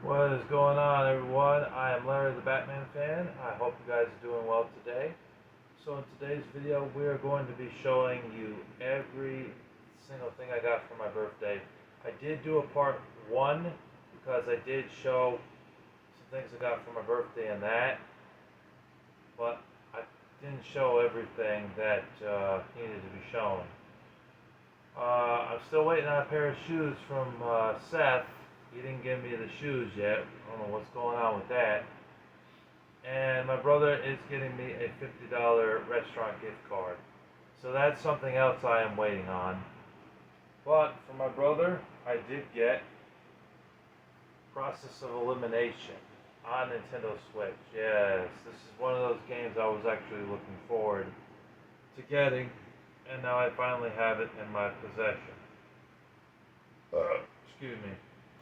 What is going on, everyone? I am Larry the Batman fan. I hope you guys are doing well today. So in today's video, we are going to be showing you every single thing I got for my birthday. I did do a part 1 because I did show some things I got for my birthday and that, but I didn't show everything that needed to be shown. I'm still waiting on a pair of shoes from Seth. He didn't give me the shoes yet. I don't know what's going on with that. And my brother is getting me a $50 restaurant gift card. So that's something else I am waiting on. But for my brother, I did get Process of Elimination on Nintendo Switch. Yes, this is one of those games I was actually looking forward to getting, and now I finally have it in my possession. Excuse me.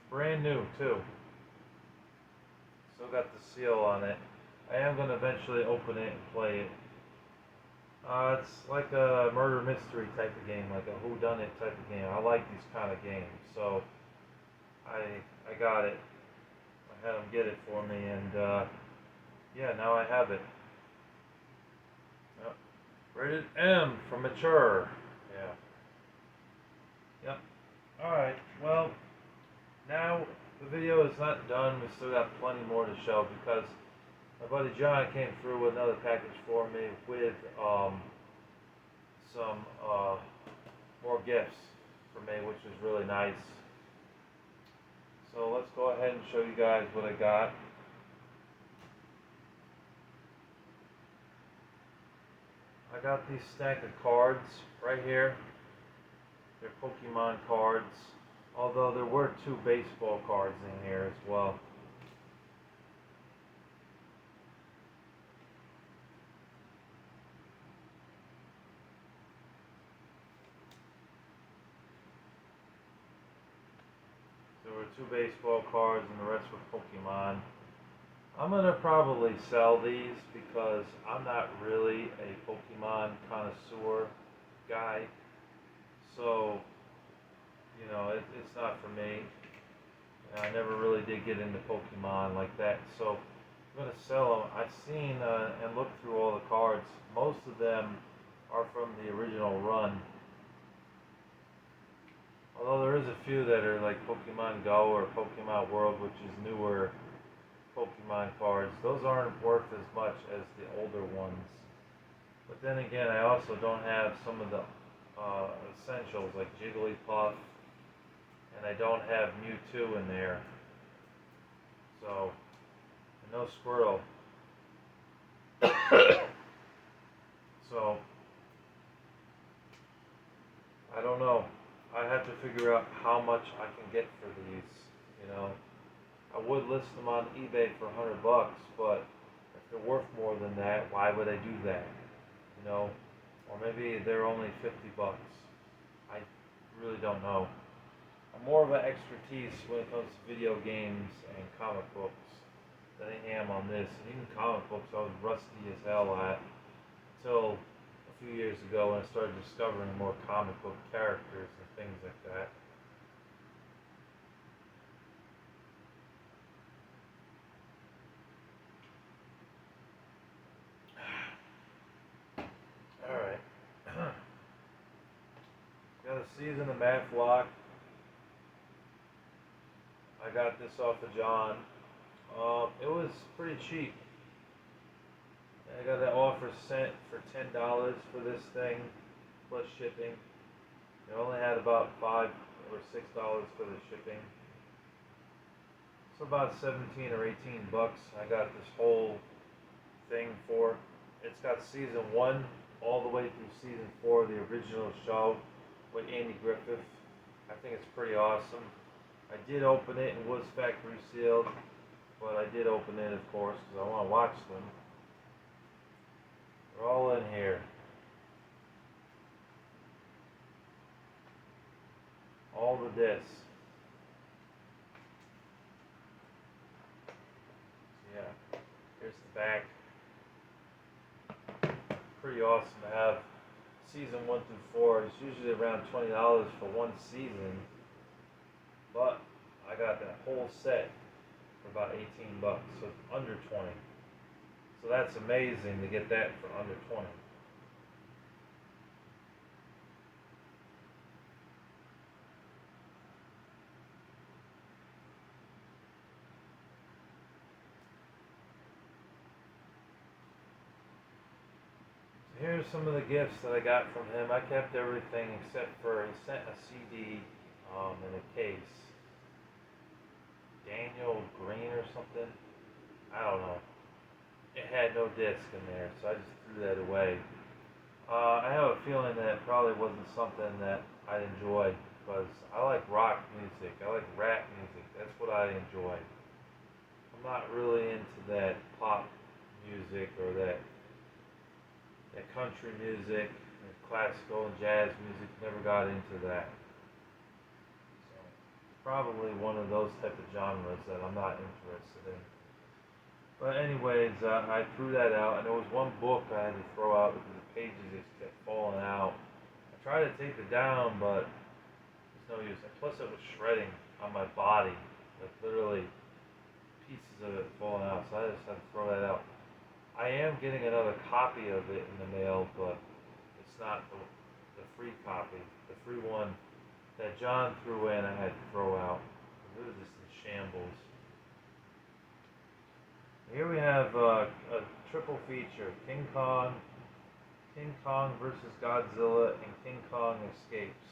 Brand new, too. Still got the seal on it. I am going to eventually open it and play it. It's like a murder mystery type of game, like a whodunit type of game. I like these kind of games, so I got it. I had them get it for me, and yeah, now I have it. Yep. Rated M for mature. Yeah. Yep. Alright, well, now the video is not done. We still got plenty more to show because my buddy John came through with another package for me with some more gifts for me, which was really nice. So let's go ahead and show you guys what I got. I got these stack of cards right here. They're Pokemon cards, although there were 2 baseball cards in here as well. There were 2 baseball cards and the rest were Pokemon. I'm going to probably sell these because I'm not really a Pokemon connoisseur guy. So, you know, it's not for me. I never really did get into Pokemon like that. So, I'm going to sell them. I've seen and looked through all the cards. Most of them are from the original run. Although there is a few that are like Pokemon Go or Pokemon World, which is newer Pokemon cards. Those aren't worth as much as the older ones. But then again, I also don't have some of the essentials like Jigglypuff, and I don't have Mewtwo in there. So, and no Squirtle. So, I don't know. I have to figure out how much I can get for these, you know. I would list them on eBay for $100, but if they're worth more than that, why would I do that? You know, or maybe they're only $50. I really don't know. I'm more of an expertise when it comes to video games and comic books than I am on this. And even comic books, I was rusty as hell at until a few years ago when I started discovering more comic book characters and things like that. Alright. Got a season of Matchlock. I got this off of John. It was pretty cheap. I got an offer sent for $10 for this thing, plus shipping. It only had about $5 or $6 for the shipping. So about 17 or 18 bucks. I got this whole thing for. It's got season 1 all the way through season 4 of the original show with Andy Griffith. I think it's pretty awesome. I did open it and was factory sealed, but I did open it, of course, because I want to watch them. They're all in here. All the discs. Yeah. Here's the back. Pretty awesome to have season 1 through 4. It's usually around $20 for one season, but I got that whole set for about 18 bucks, so it's under 20. So that's amazing to get that for under 20. Here's some of the gifts that I got from him. I kept everything except for he sent a CD in a case. Daniel Green or something. I don't know. It had no disc in there, so I just threw that away. I have a feeling that it probably wasn't something that I'd enjoy because I like rock music. I like rap music. That's what I enjoy. I'm not really into that pop music or that country music, and classical and jazz music. Never got into that. So probably one of those type of genres that I'm not interested in. But anyways, I threw that out, and there was one book I had to throw out because the pages just kept falling out. I tried to tape it down, but there's no use. And plus, it was shredding on my body, like literally pieces of it falling out. So I just had to throw that out. I am getting another copy of it in the mail, but it's not the free copy. The free one that John threw in, I had to throw out. It was just in shambles. Here we have a triple feature: King Kong versus Godzilla, and King Kong Escapes.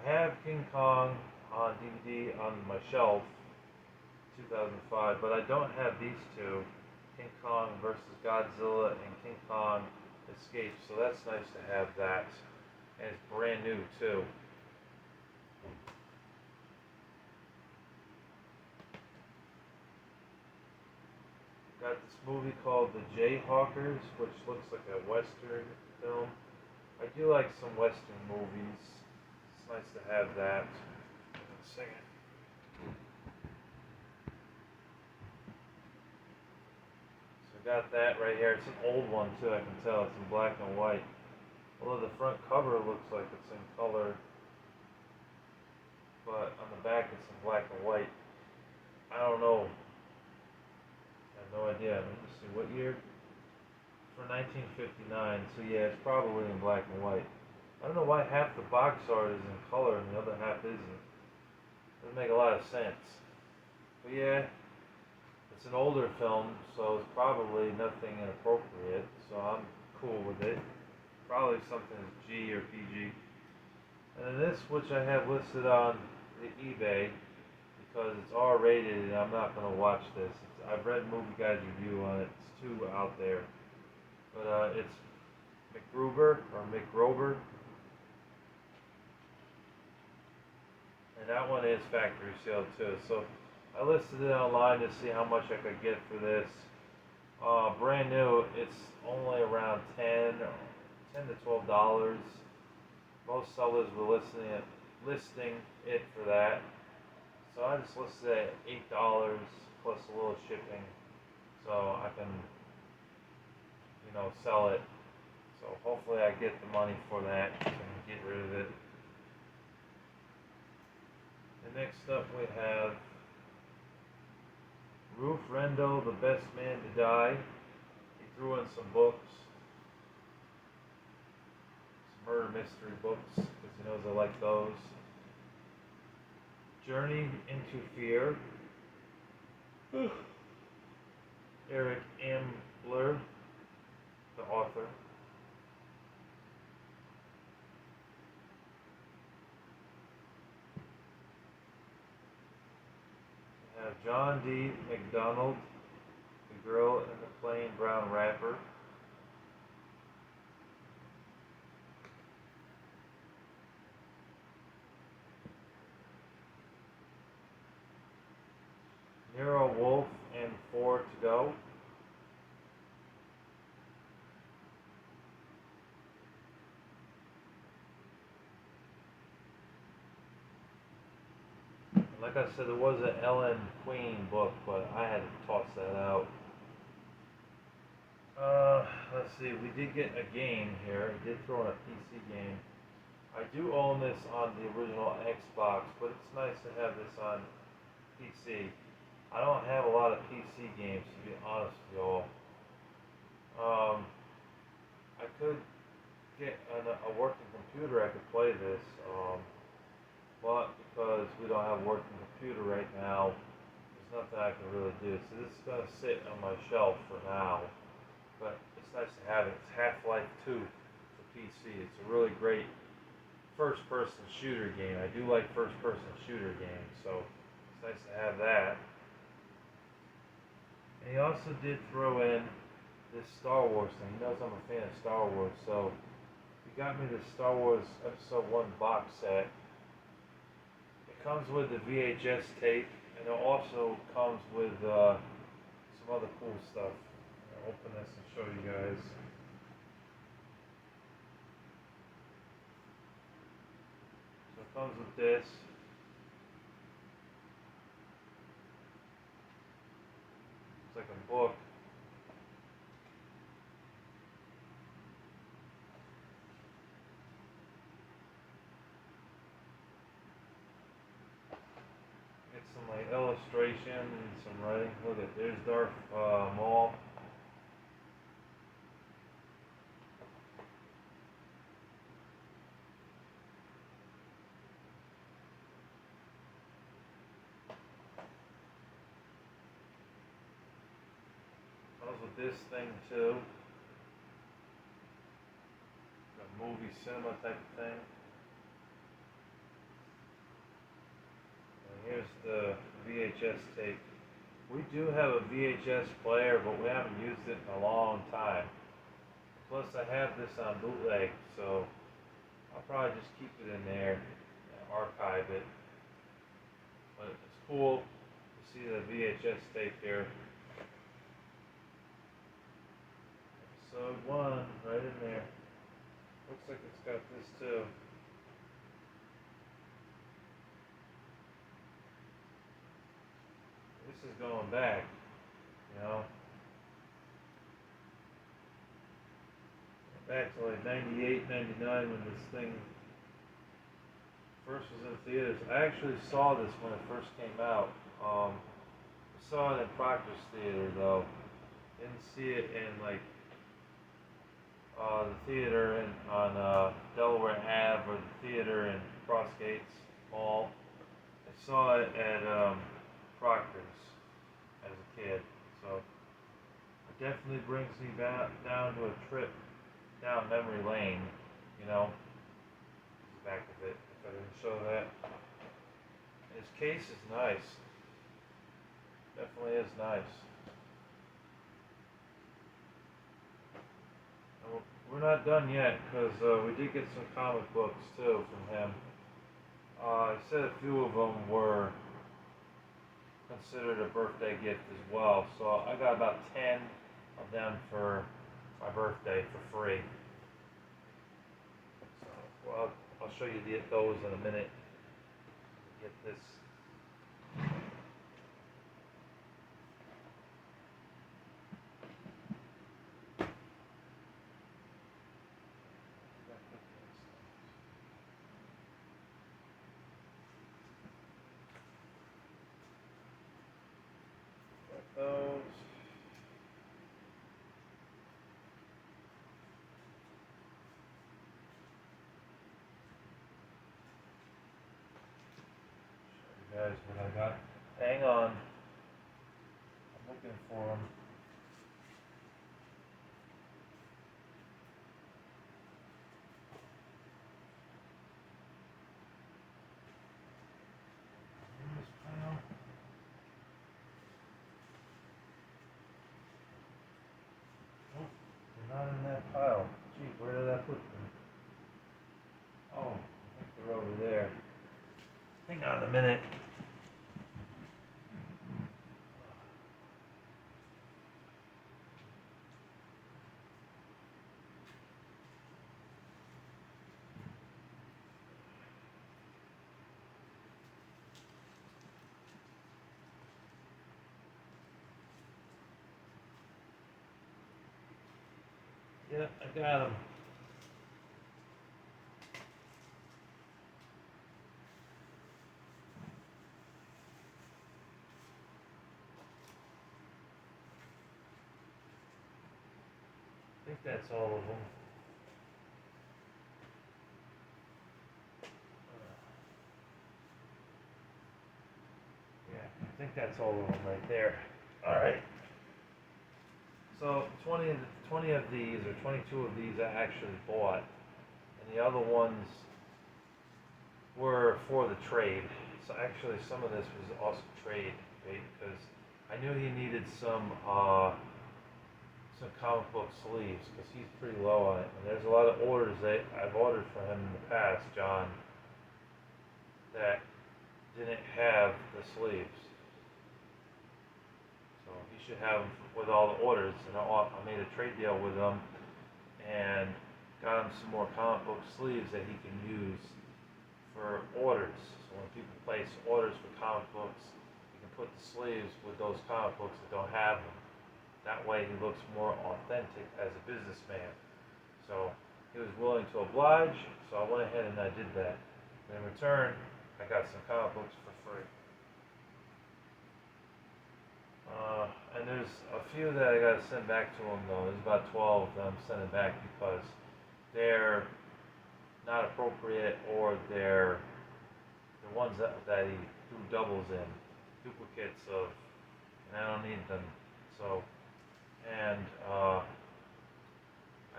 I have King Kong on DVD on my shelf, 2005, but I don't have these two, King Kong versus Godzilla and King Kong Escapes, so that's nice to have that. And it's brand new too. Got this movie called The Jayhawkers, which looks like a Western film. I do like some Western movies. It's nice to have that. One second. So I got that right here. It's an old one too, I can tell. It's in black and white. Although the front cover looks like it's in color, but on the back it's in black and white. I don't know. I have no idea. Let me see, what year? For 1959, so yeah, it's probably in black and white. I don't know why half the box art is in color and the other half isn't. Doesn't make a lot of sense. But yeah, it's an older film, so it's probably nothing inappropriate, so I'm cool with it. Probably something G or PG. And then this, which I have listed on the eBay, because it's R-rated and I'm not going to watch this. I've read Movie Guy's review on it. It's too out there. But it's McGruber or McGrover. And that one is factory sealed too. So I listed it online to see how much I could get for this. Brand new, it's only around $10 to $12. Most sellers were listing it for that. So I just listed it at $8 plus a little shipping, so I can, sell it. So hopefully I get the money for that and get rid of it. And next up we have Ruth Rendell, The Best Man to Die. He threw in some books, some murder mystery books, because he knows I like those. Journey into Fear. Eric Ambler, the author. We have John D. McDonald, The Girl in the Plain Brown Wrapper. Nero Wolfe and 4 to Go. Like I said, there was an Ellen Queen book, but I had to toss that out. Let's see, we did get a game here. He did throw in a PC game. I do own this on the original Xbox, but it's nice to have this on PC. I don't have a lot of PC games, to be honest with y'all. Um, I could get a working computer, I could play this, but because we don't have a working computer right now, there's nothing I can really do. So this is going to sit on my shelf for now, but it's nice to have it. It's Half-Life 2 for PC. It's a really great first-person shooter game. I do like first-person shooter games, so it's nice to have that. And he also did throw in this Star Wars thing. He knows I'm a fan of Star Wars, so he got me this Star Wars Episode 1 box set. It comes with the VHS tape, and it also comes with some other cool stuff. I'll open this and show you guys. So it comes with this. It's like a book. Get some like illustration and some writing. Look at there's Darth Maul. Comes with this thing too. A movie cinema type of thing. And here's the VHS tape. We do have a VHS player, but we haven't used it in a long time. Plus, I have this on bootleg, so I'll probably just keep it in there and archive it. But it's cool to see the VHS tape here. Episode 1, right in there. Looks like it's got this too. This is going back, you know. Back to like 98, 99 when this thing first was in theaters. I actually saw this when it first came out. I saw it in Proctor's Theater though. Didn't see it in like the theater on Delaware Ave or the theater in Crossgates Mall. I saw it at Proctor's as a kid, so it definitely brings me back down to a trip down memory lane, you know. The back of it, if I didn't show that. His case is nice. Definitely is nice. And we're not done yet because we did get some comic books too from him. He said a few of them were considered a birthday gift as well, so I got about 10 of them for my birthday for free. So, well, I'll show you those in a minute. Get this. Got those. Show you guys what I got. Hang on. I'm looking for them. In this pile. Nope, they're not in that pile. Gee, where did I put them? Oh, I think they're over there. Hang on a minute. Yeah, I got them. that's all of them. Yeah, I think that's all of them right there. All right. So 20 of these, or 22 of these, I actually bought, and the other ones were for the trade. So actually, some of this was also trade bait because I knew he needed some comic book sleeves because he's pretty low on it. And there's a lot of orders that I've ordered for him in the past, John, that didn't have the sleeves. So he should have them with all the orders. And I made a trade deal with him and got him some more comic book sleeves that he can use for orders. So when people place orders for comic books, you can put the sleeves with those comic books that don't have them. That way he looks more authentic as a businessman. So he was willing to oblige, so I went ahead and I did that. In return, I got some comic books for free. And there's a few that I gotta send back to him though. There's about 12 that I'm sending back because they're not appropriate, or they're the ones that he threw doubles in, duplicates of, and I don't need them. So, and I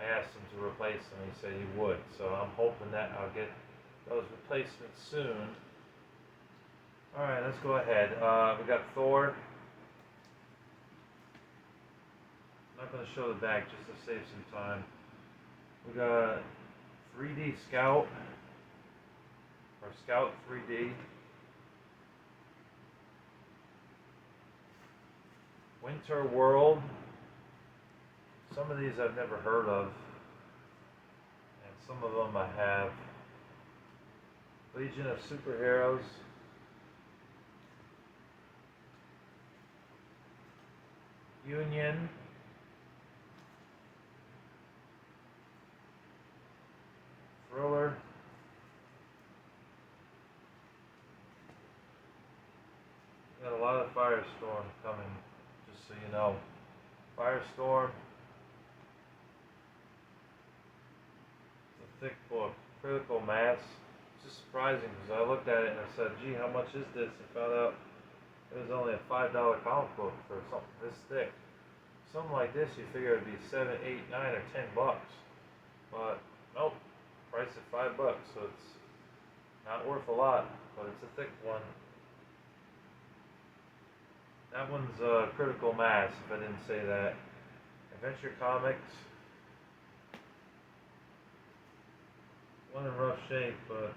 asked him to replace them. He said he would. So I'm hoping that I'll get those replacements soon. All right, let's go ahead. We got Thor. I'm not going to show the back just to save some time. We got 3D Scout, or Scout 3D. Winter World. Some of these I've never heard of, and some of them I have. Legion of Superheroes. Union. Thriller. Got a lot of Firestorm coming, just so you know. Firestorm. It's a thick book. Critical Mass. It's just surprising because I looked at it and I said, gee, how much is this? And found out it was only a $5 comic book for something this thick. Something like this you figure it'd be 7, 8, 9, or 10 bucks. But nope. Price at $5, so it's not worth a lot, but it's a thick one. That one's Critical Mass, if I didn't say that. Adventure Comics. One in rough shape, but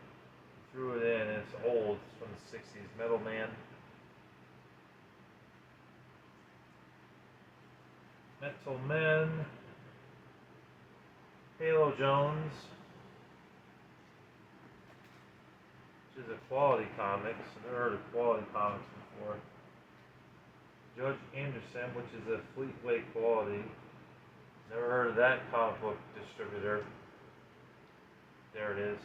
threw it in, and it's old. It's from the 60s. Metal Man. Metal Men. Halo Jones. Which is a Quality Comics. I've never heard of Quality Comics before. Judge Anderson, which is a Fleetway Quality. Never heard of that comic book distributor. There it is.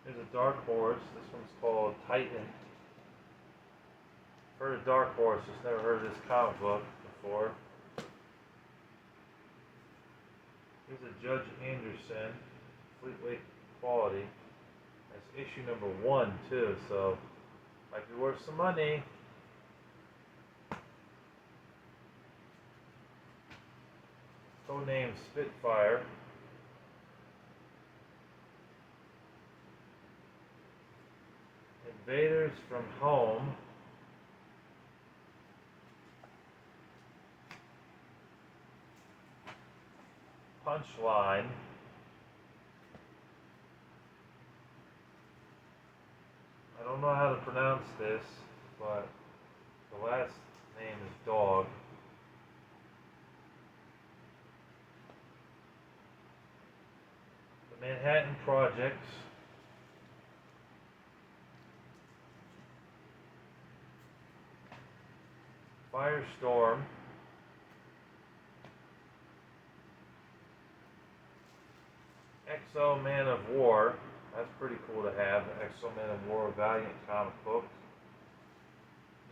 There's a Dark Horse. This one's called Titan. Heard of Dark Horse, just never heard of this comic book before. Here's a Judge Anderson, Fleetway Quality. That's issue number 1 too, so might be worth some money. Codename Spitfire. Invaders from Home. Punchline. I don't know how to pronounce this, but the last name is Dog. The Manhattan Projects. Firestorm. Exo Man of War. That's pretty cool to have. Exo Man of War, Valiant comic book.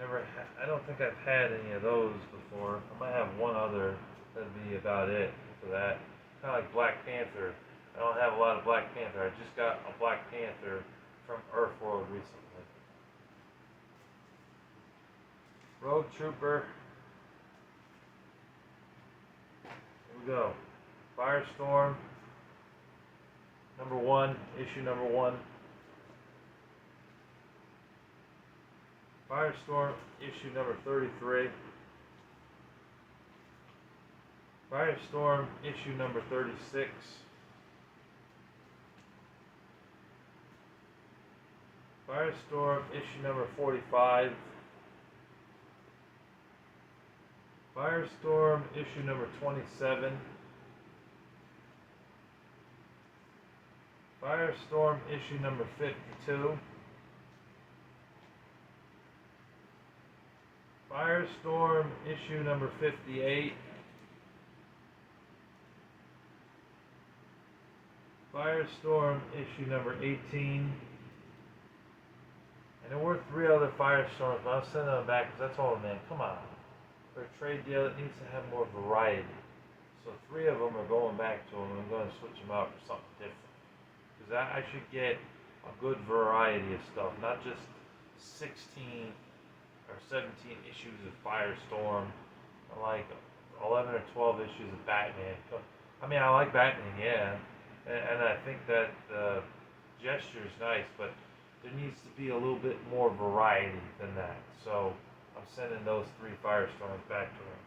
I don't think I've had any of those before. I might have one other. That'd be about it for that. Kind of like Black Panther. I don't have a lot of Black Panther. I just got a Black Panther from Earthworld recently. Road Trooper. Here we go. Firestorm. Number 1. Issue number 1. Firestorm, issue number 33. Firestorm, issue number 36. Firestorm, issue number 45. Firestorm, issue number 27. Firestorm, issue number 52. Firestorm, issue number 58. Firestorm, issue number 18. And there were 3 other Firestorms, but I'm sending them back because I told them, man, come on. For a trade deal, it needs to have more variety. So 3 of them are going back to them, and I'm going to switch them out for something different. Because I should get a good variety of stuff, not just 16 or 17 issues of Firestorm, like 11 or 12 issues of Batman. I mean, I like Batman, yeah, and I think that the gesture is nice, but there needs to be a little bit more variety than that. So I'm sending those 3 Firestorms back to him.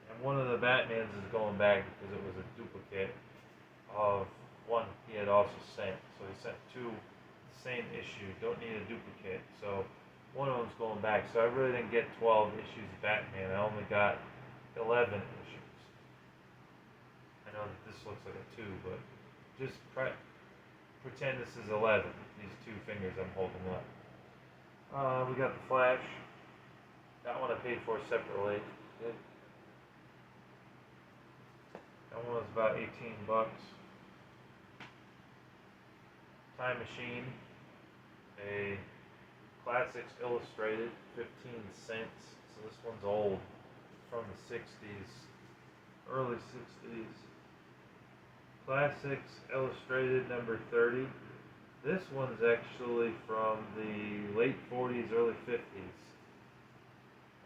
And one of the Batmans is going back because it was a duplicate of one he had also sent. So he sent 2 the same issue, don't need a duplicate. So one of them's going back. So I really didn't get 12 issues of Batman. I only got 11 issues. I know that this looks like a 2, but just pretend this is 11. These 2 fingers I'm holding up. We got the Flash. That one I paid for separately. Good. That one was about 18 bucks. Time Machine. A Classics Illustrated, 15 cents. So this one's old, from the 60s, early 60s. Classics Illustrated number 30. This one's actually from the late 40s, early 50s.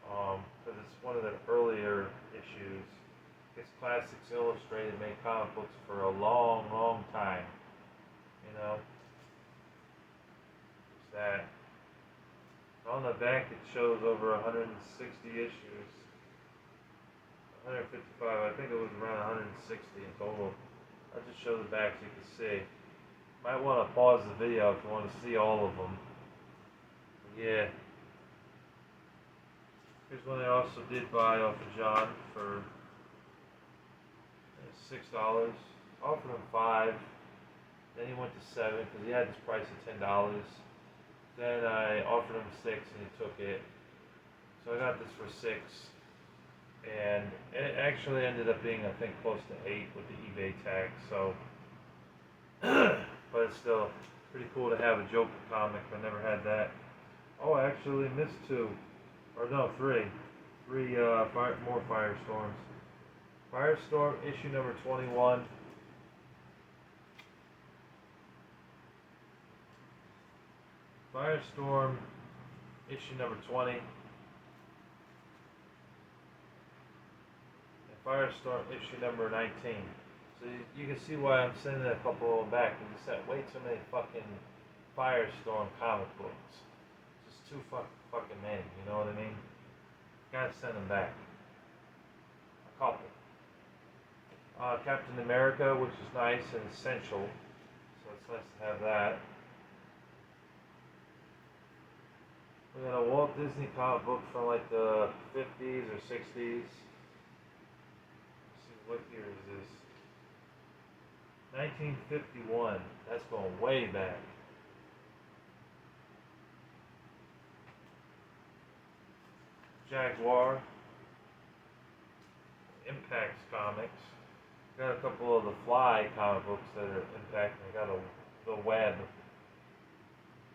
Because it's one of the earlier issues. It's Classics Illustrated made comic books for a long, long time. You know? There's that. On the back it shows over 160 issues. 155, I think it was around 160 in total. I'll just show the back so you can see. Might want to pause the video if you want to see all of them. Yeah. Here's one I also did buy off of John for $6. Offered him 5. Then he went to 7 because he had this price of $10. Then I offered him 6 and he took it. So I got this for 6. And it actually ended up being, I think, close to 8 with the eBay tag. So, but it's still pretty cool to have a Joker comic. I never had that. Oh, I actually missed 2. Or no, 3. 3 more Firestorms. Firestorm issue number 21. Firestorm issue number 20. And Firestorm issue number 19. So you can see why I'm sending a couple of them back. We just had way too many fucking Firestorm comic books. Just too fucking many, you know what I mean? Gotta send them back. A couple. Captain America, which is nice and essential. So it's nice to have that. We got a Walt Disney comic book from like the 50s or 60s. Let's see, what year is this? 1951. That's going way back. Jaguar. Impact Comics. Got a couple of the Fly comic books that are Impact. I got the Web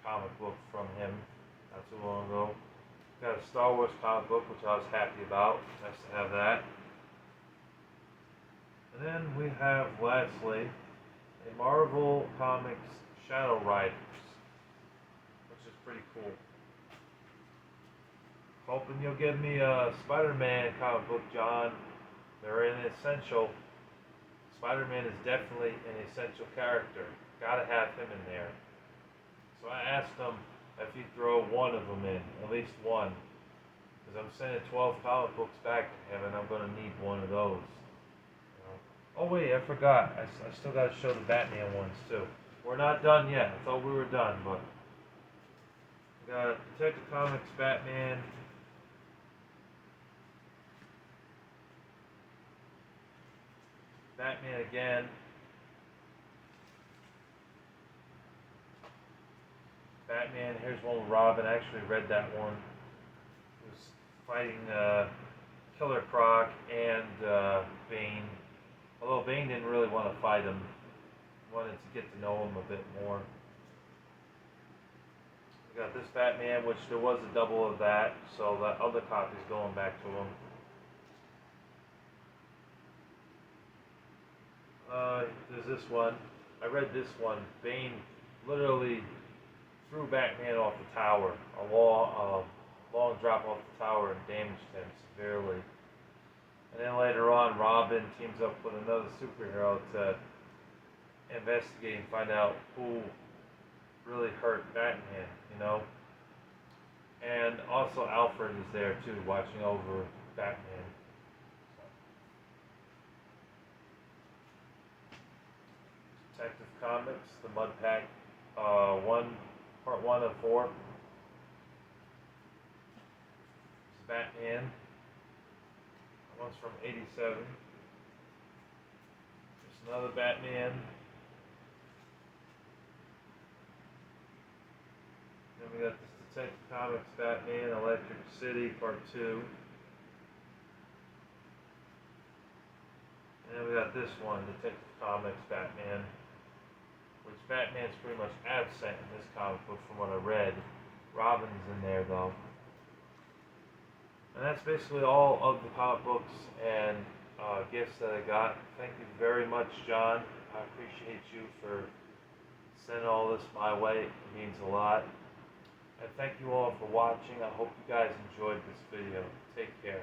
comic book from him not too long ago. Got a Star Wars comic book, which I was happy about. Nice to have that. And then we have, lastly, a Marvel Comics Shadow Riders, which is pretty cool. Hoping you'll give me a Spider-Man comic book, John. They're an essential. Spider-Man is definitely an essential character. Gotta have him in there. So I asked him if he'd throw one of them in, at least one. Because I'm sending 12 comic books back to him, and I'm going to need one of those. You know? Oh wait, I forgot. I still got to show the Batman ones too. We're not done yet. I thought we were done, but we got Detective Comics Batman. Batman again. Batman, here's one with Robin. I actually read that one. He was fighting Killer Croc and Bane. Although Bane didn't really want to fight him. He wanted to get to know him a bit more. We got this Batman, which there was a double of that, so that other copy's going back to him. There's this one. I read this one. Bane literally threw Batman off the tower. A long drop off the tower and damaged him severely. And then later on, Robin teams up with another superhero to investigate and find out who really hurt Batman, you know? And also Alfred is there too, watching over Batman. Detective Comics, the Mud Pack, part 1 of 4. It's Batman. That one's from 87. There's another Batman. Then we got this Detective Comics Batman, Electric City, part 2. And then we got this one, Detective Comics Batman, which Batman's pretty much absent in this comic book from what I read. Robin's in there though. And that's basically all of the comic books and gifts that I got. Thank you very much, John. I appreciate you for sending all this my way. It means a lot. And thank you all for watching. I hope you guys enjoyed this video. Take care.